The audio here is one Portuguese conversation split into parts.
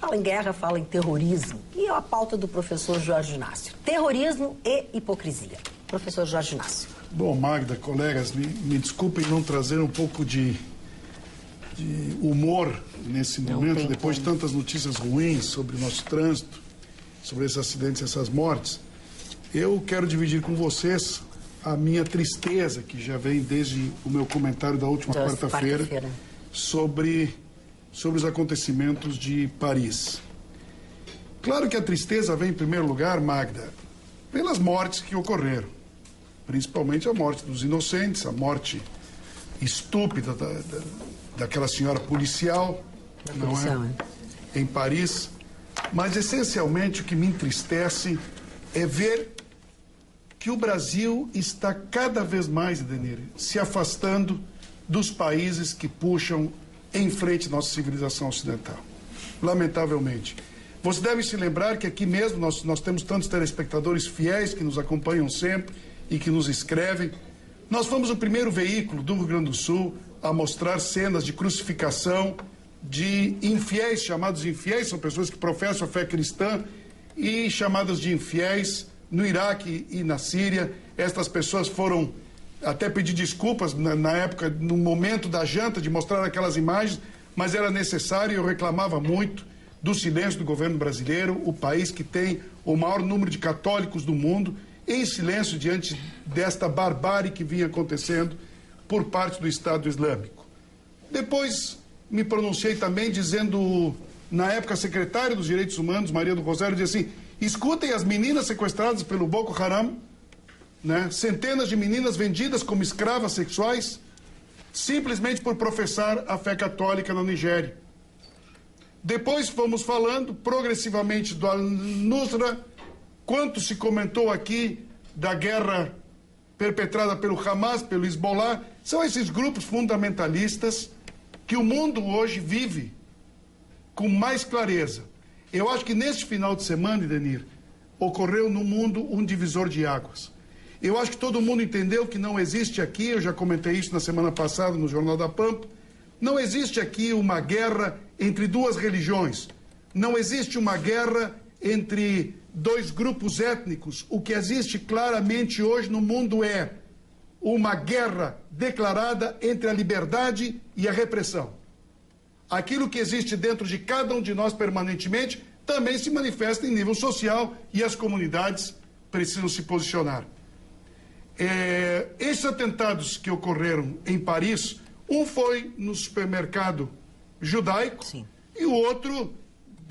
fala em guerra, fala em terrorismo. E é a pauta do professor Jorge Inácio. Terrorismo e hipocrisia. Professor Jorge Inácio. Bom, Magda, colegas, me desculpem não trazer um pouco de humor nesse momento, depois de tantas notícias ruins sobre o nosso trânsito, sobre esses acidentes, essas mortes. Eu quero dividir com vocês a minha tristeza, que já vem desde o meu comentário da última quarta-feira, sobre os acontecimentos de Paris. Claro que a tristeza vem, em primeiro lugar, Magda, pelas mortes que ocorreram. Principalmente a morte dos inocentes, a morte estúpida daquela senhora policial, em Paris. Mas, essencialmente, o que me entristece é ver que o Brasil está cada vez mais, Edenir, se afastando dos países que puxam em frente nossa civilização ocidental. Lamentavelmente. Você deve se lembrar que aqui mesmo nós temos tantos telespectadores fiéis que nos acompanham sempre e que nos escrevem. Nós fomos o primeiro veículo do Rio Grande do Sul a mostrar cenas de crucificação de infiéis, chamados infiéis, são pessoas que professam a fé cristã, e chamadas de infiéis no Iraque e na Síria. Estas pessoas foram até pedir desculpas na época, no momento da janta, de mostrar aquelas imagens, mas era necessário, e eu reclamava muito do silêncio do governo brasileiro, o país que tem o maior número de católicos do mundo, em silêncio diante desta barbárie que vinha acontecendo por parte do Estado Islâmico. Depois me pronunciei também dizendo, na época, a secretária dos Direitos Humanos, Maria do Rosário, dizia assim: escutem as meninas sequestradas pelo Boko Haram, né? Centenas de meninas vendidas como escravas sexuais, simplesmente por professar a fé católica na Nigéria. Depois fomos falando progressivamente do Al-Nusra, quanto se comentou aqui da guerra perpetrada pelo Hamas, pelo Hezbollah. São esses grupos fundamentalistas que o mundo hoje vive com mais clareza. Eu acho que neste final de semana, Edenir, ocorreu no mundo um divisor de águas. Eu acho que todo mundo entendeu que não existe aqui, eu já comentei isso na semana passada no Jornal da Pampa, não existe aqui uma guerra entre duas religiões, não existe uma guerra entre dois grupos étnicos. O que existe claramente hoje no mundo é uma guerra declarada entre a liberdade e a repressão. Aquilo que existe dentro de cada um de nós permanentemente também se manifesta em nível social e as comunidades precisam se posicionar. Esses atentados que ocorreram em Paris, um foi no supermercado judaico. Sim. E o outro,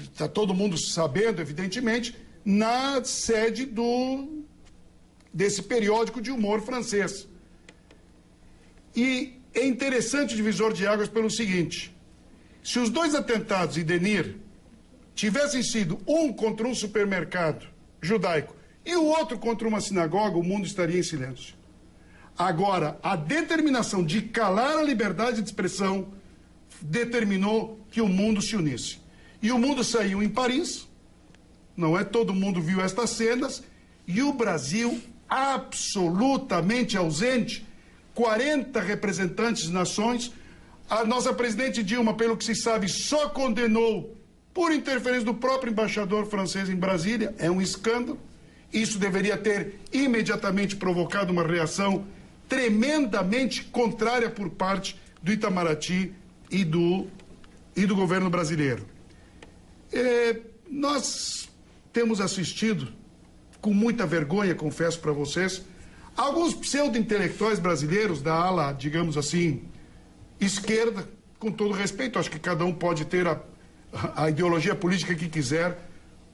está todo mundo sabendo, evidentemente, na sede desse periódico de humor francês. E é interessante o divisor de águas pelo seguinte: se os dois atentados, Edenir, tivessem sido um contra um supermercado judaico e o outro contra uma sinagoga, o mundo estaria em silêncio. Agora, a determinação de calar a liberdade de expressão determinou que o mundo se unisse. E o mundo saiu em Paris, não é? Todo mundo viu estas cenas, e o Brasil absolutamente ausente, 40 representantes de nações. A nossa presidente Dilma, pelo que se sabe, só condenou por interferência do próprio embaixador francês em Brasília. É um escândalo. Isso deveria ter imediatamente provocado uma reação tremendamente contrária por parte do Itamaraty e do governo brasileiro. Nós temos assistido, com muita vergonha, confesso para vocês, alguns pseudo-intelectuais brasileiros da ala, digamos assim, esquerda, com todo respeito, acho que cada um pode ter a ideologia política que quiser,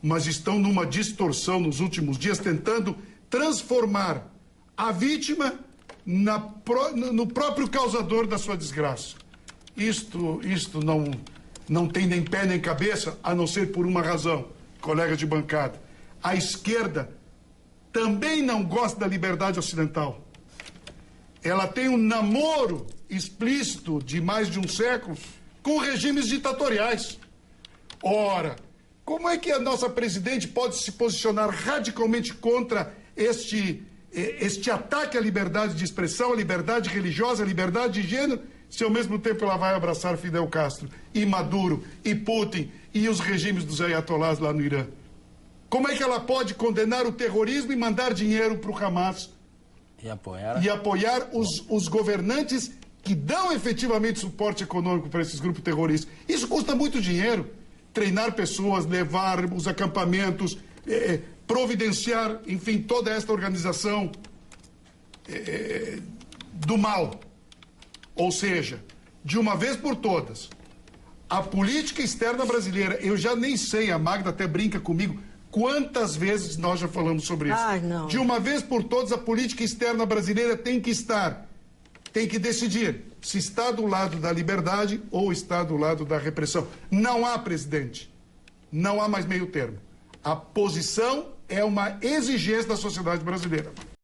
mas estão numa distorção nos últimos dias, tentando transformar a vítima no próprio causador da sua desgraça. Isto não tem nem pé nem cabeça, a não ser por uma razão, colegas de bancada. A esquerda também não gosta da liberdade ocidental. Ela tem um namoro explícito de mais de um século com regimes ditatoriais. Ora, como é que a nossa presidente pode se posicionar radicalmente contra este ataque à liberdade de expressão, à liberdade religiosa, à liberdade de gênero, se ao mesmo tempo ela vai abraçar Fidel Castro e Maduro e Putin e os regimes dos ayatollahs lá no Irã? Como é que ela pode condenar o terrorismo e mandar dinheiro para o Hamas? E apoiar os governantes que dão efetivamente suporte econômico para esses grupos terroristas. Isso custa muito dinheiro. Treinar pessoas, levar os acampamentos, providenciar, enfim, toda esta organização do mal. Ou seja, de uma vez por todas, a política externa brasileira, eu já nem sei, a Magda até brinca comigo, quantas vezes nós já falamos sobre isso. Ai, não. De uma vez por todas, a política externa brasileira tem que decidir se está do lado da liberdade ou está do lado da repressão. Não há, presidente, não há mais meio termo. A posição é uma exigência da sociedade brasileira.